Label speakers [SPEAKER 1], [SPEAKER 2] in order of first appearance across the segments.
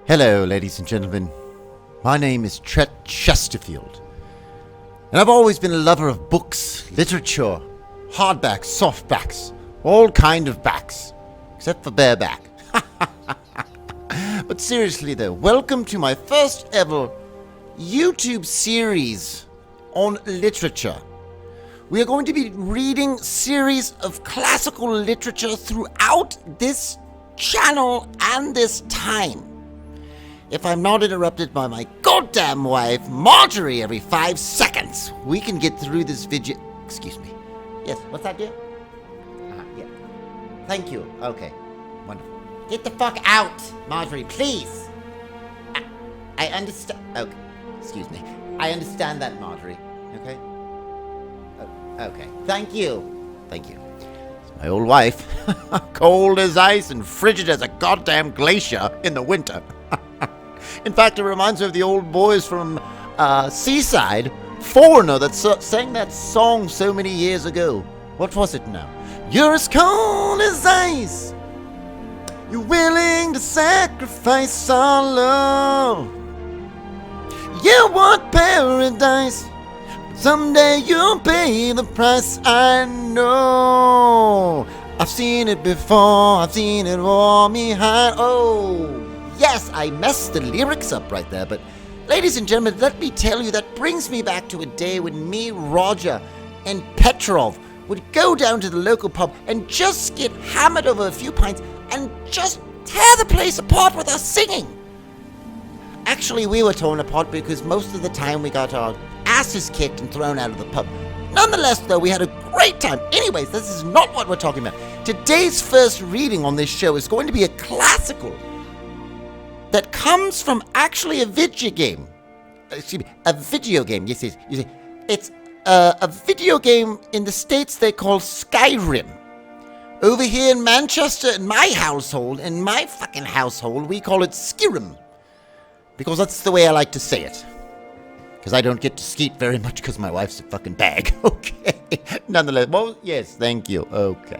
[SPEAKER 1] Hello, ladies and gentlemen. My name is Tret Chesterfield, and I've always been a lover of books, literature, hardbacks, softbacks, all kind of backs, except for bareback. But seriously though, welcome to my first ever YouTube series on literature. We are going to be reading series of classical literature throughout this channel and this time. If I'm not interrupted by my goddamn wife, Marjorie, every 5 seconds, we can get through this video. Excuse me. Yes, what's that, dear? Yeah. Thank you. Okay. Wonderful. Get the fuck out, Marjorie, please. I understand. Okay. Excuse me. I understand that, Marjorie. Okay? Okay. Thank you. Thank you. It's my old wife. Cold as ice and frigid as a goddamn glacier in the winter. In fact, it reminds me of the old boys from Seaside, Foreigner, that sang that song so many years ago. What was it now? You're as cold as ice. You're willing to sacrifice our love. You want paradise. Someday you'll pay the price. I know. I've seen it before. I've seen it all behind. Oh. Yes, I messed the lyrics up right there, but ladies and gentlemen, let me tell you, that brings me back to a day when me, Roger, and Petrov would go down to the local pub and just get hammered over a few pints and just tear the place apart with our singing. Actually, we were torn apart because most of the time we got our asses kicked and thrown out of the pub. Nonetheless, though, we had a great time. Anyways, this is not what we're talking about. Today's first reading on this show is going to be a classical that comes from actually a video game. Excuse me, a video game. Yes, yes. You see, it's a video game in the States they call Skyrim. Over here in Manchester, in my household, we call it Skyrim. Because that's the way I like to say it. Because I don't get to skeet very much because my wife's a fucking bag. Okay. Nonetheless, well, yes, thank you. Okay.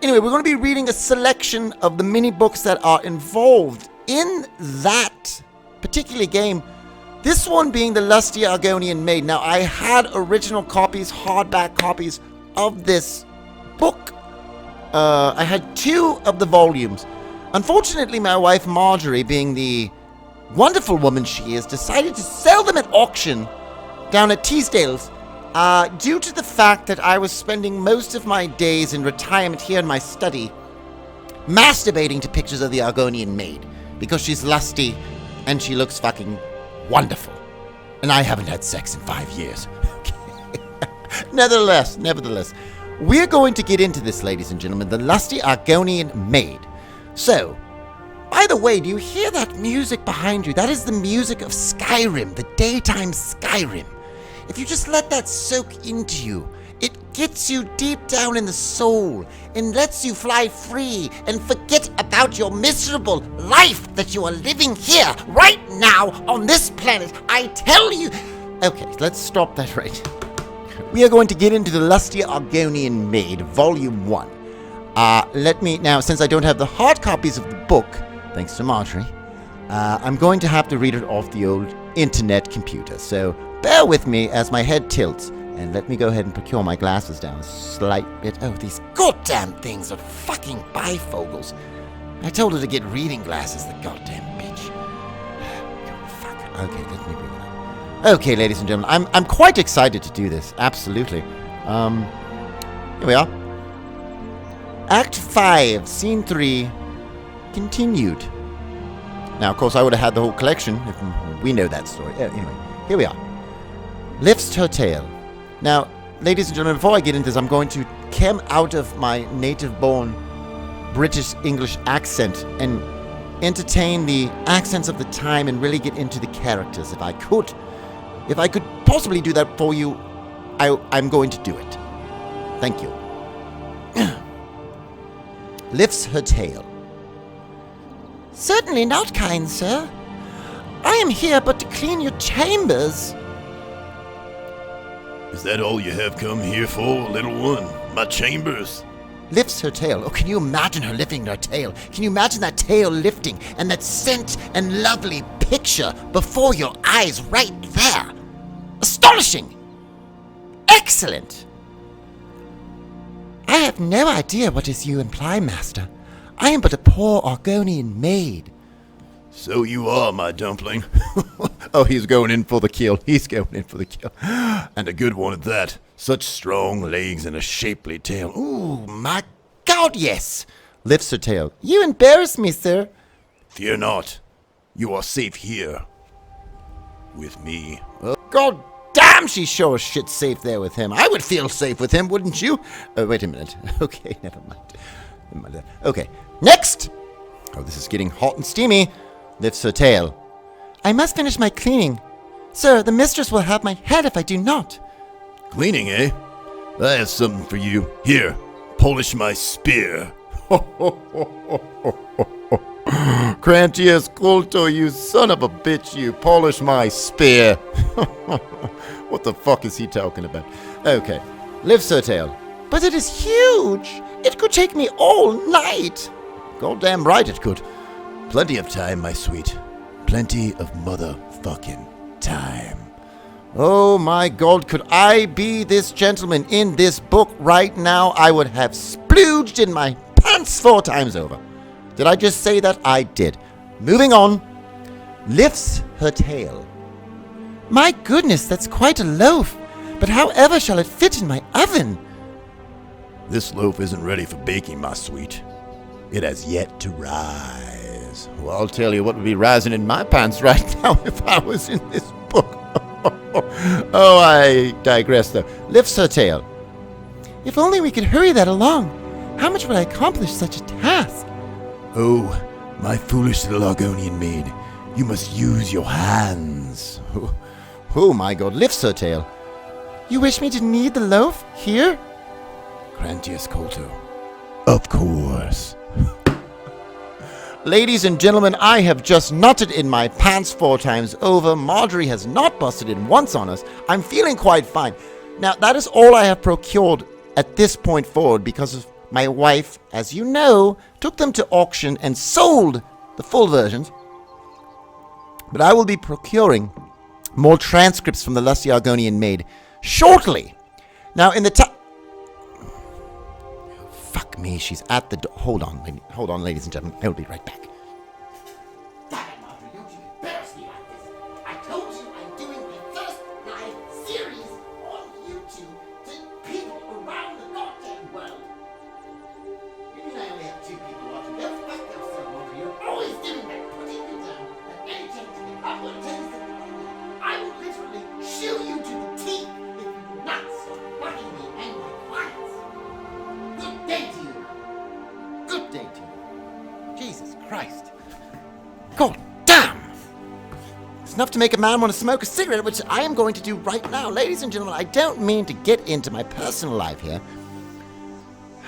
[SPEAKER 1] Anyway, we're going to be reading a selection of the mini books that are involved in that particular game, this one being the Lusty Argonian Maid. Now, I had original copies, hardback copies of this book. I had 2 of the volumes. Unfortunately, my wife Marjorie, being the wonderful woman she is, decided to sell them at auction down at Teasdale's due to the fact that I was spending most of my days in retirement here in my study masturbating to pictures of the Argonian Maid. Because she's lusty, and she looks fucking wonderful. And I haven't had sex in 5 years. Okay. Nevertheless, we're going to get into this, ladies and gentlemen, the Lusty Argonian Maid. So, by the way, do you hear that music behind you? That is the music of Skyrim, the daytime Skyrim. If you just let that soak into you, it gets you deep down in the soul and lets you fly free and forget about your miserable life that you are living here right now on this planet. I tell you. Okay, let's stop that right. We are going to get into the Lusty Argonian Maid, Volume 1. Let me, now, since I don't have the hard copies of the book, thanks to Marjorie, I'm going to have to read it off the old internet computer. So bear with me as my head tilts. And let me go ahead and procure my glasses down a slight bit. Oh, these goddamn things are fucking bifocals. I told her to get reading glasses, the goddamn bitch. Oh, fuck. Okay, let me bring it up. Okay, ladies and gentlemen, I'm quite excited to do this. Absolutely. Here we are. Act 5, Scene 3, continued. Now, of course, I would have had the whole collection if we know that story. Anyway, here we are. Lifts her tail. Now, ladies and gentlemen, before I get into this, I'm going to come out of my native-born British English accent and entertain the accents of the time and really get into the characters if I could. If I could possibly do that for you, I'm going to do it. Thank you. Lifts her tail. Certainly not, kind sir. I am here but to clean your chambers.
[SPEAKER 2] Is that all you have come here for, little one? My chambers?
[SPEAKER 1] lifts her tail. Oh, can you imagine her lifting her tail? Can you imagine that tail lifting and that scent and lovely picture before your eyes right there? Astonishing! Excellent! I have no idea what is you imply, master. I am but a poor Argonian maid.
[SPEAKER 2] So you are, my dumpling. Oh, he's going in for the kill. He's going in for the kill. And a good one at that. Such strong legs and a shapely tail.
[SPEAKER 1] Ooh, my God, yes! Lifts her tail. You embarrass me, sir.
[SPEAKER 2] Fear not. You are safe here. With me.
[SPEAKER 1] Oh, God damn, she's sure as shit safe there with him. I would feel safe with him, wouldn't you? Wait a minute. Okay, never mind. Okay, next! Oh, this is getting hot and steamy. Lifts her tail. I must finish my cleaning. Sir, the mistress will have my head if I do not.
[SPEAKER 2] Cleaning, eh? I have something for you. Here, polish my spear.
[SPEAKER 1] Crantius Culto, you son of a bitch, you polish my spear. What the fuck is he talking about? Okay, lifts her tail. But it is huge. It could take me all night. Goddamn right it could.
[SPEAKER 2] Plenty of time, my sweet. Plenty of motherfucking time.
[SPEAKER 1] Oh my God, could I be this gentleman in this book right now? I would have splooged in my pants 4 times over. Did I just say that? I did. Moving on. Lifts her tail. My goodness, that's quite a loaf. But however shall it fit in my oven?
[SPEAKER 2] This loaf isn't ready for baking, my sweet. It has yet to rise.
[SPEAKER 1] Well, I'll tell you what would be rising in my pants right now if I was in this book. Oh, I digress, though. Lifts her tail. If only we could hurry that along. How much would I accomplish such a task?
[SPEAKER 2] Oh, my foolish little Argonian maid. You must use your hands.
[SPEAKER 1] Oh, my God. Lifts her tail. You wish me to knead the loaf? Here?
[SPEAKER 2] Crantius Culto. Of course.
[SPEAKER 1] Ladies and gentlemen, I have just nutted in my pants 4 times over. Marjorie has not busted in once on us. I'm feeling quite fine. Now, that is all I have procured at this point forward because of my wife, as you know, took them to auction and sold the full versions. But I will be procuring more transcripts from the Lusty Argonian Maid shortly. Now, in the time... Fuck me, she's at the door. Hold on, ladies and gentlemen. I'll be right back. Damn it, Marjorie, don't you embarrass me like this. I told you I'm doing my first live series on YouTube to people around the goddamn world. You mean I only have 2 people watching? Go fuck yourself, Marjorie. You're always doing that, putting me down, and anything to get upward tendency. I will literally shoot you to the teeth if you do not stop bugging me and my clients. Good day to you. Good day to you. Jesus Christ. God damn. It's enough to make a man want to smoke a cigarette, which I am going to do right now. Ladies and gentlemen, I don't mean to get into my personal life here,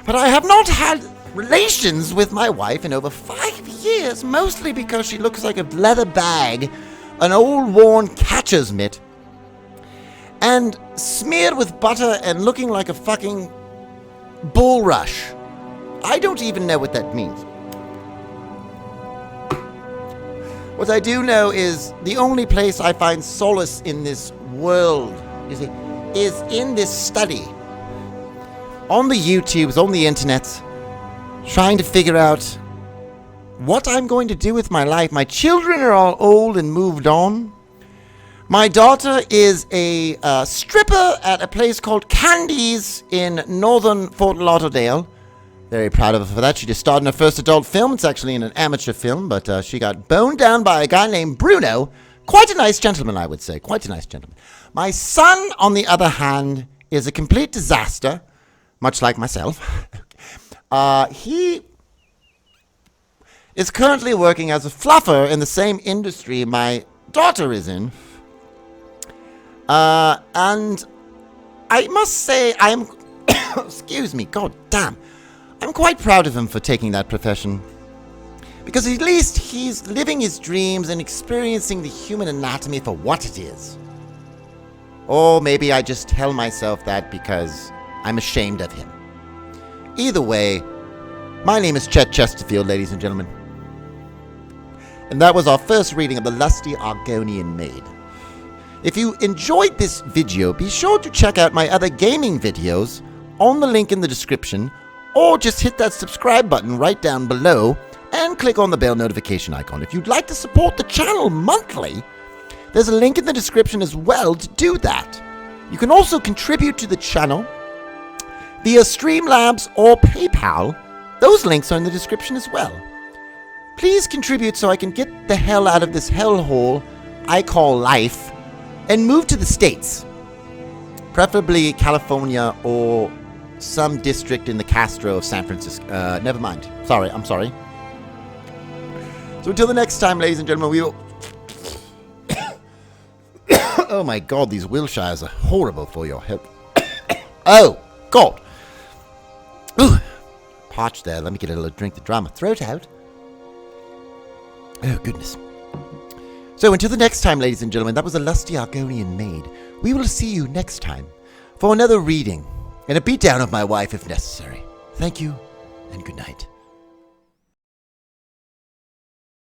[SPEAKER 1] but I have not had relations with my wife in over 5 years, mostly because she looks like a leather bag, an old worn catcher's mitt, and smeared with butter and looking like a fucking bulrush. I don't even know what that means. What I do know is the only place I find solace in this world, you see, is in this study. On the YouTubes, on the internet, trying to figure out what I'm going to do with my life. My children are all old and moved on. My daughter is a stripper at a place called Candy's in northern Fort Lauderdale. Very proud of her for that. She just starred in her first adult film. It's actually in an amateur film, but she got boned down by a guy named Bruno. Quite a nice gentleman, I would say. Quite a nice gentleman. My son, on the other hand, is a complete disaster, much like myself. He is currently working as a fluffer in the same industry my daughter is in. And I must say I am... excuse me, god damn. I'm quite proud of him for taking that profession. Because at least he's living his dreams and experiencing the human anatomy for what it is. Or maybe I just tell myself that because I'm ashamed of him. Either way, my name is Chet Chesterfield, ladies and gentlemen. And that was our first reading of the Lusty Argonian Maid. If you enjoyed this video, be sure to check out my other gaming videos on the link in the description, or just hit that subscribe button right down below and click on the bell notification icon. If you'd like to support the channel monthly, there's a link in the description as well to do that. You can also contribute to the channel via Streamlabs or PayPal. Those links are in the description as well. Please contribute so I can get the hell out of this hellhole I call life and move to the States. Preferably California or some district in the Castro of San Francisco. Never mind. Sorry, I'm sorry. So until the next time, ladies and gentlemen, we will... Oh my god, these Wilshires are horrible for your health. Oh, god. Ooh, parched there. Let me get a little drink to dry my throat out. Oh, goodness. So until the next time, ladies and gentlemen, that was a Lusty Argonian Maid. We will see you next time for another reading and a beatdown of my wife if necessary. Thank you, and good night.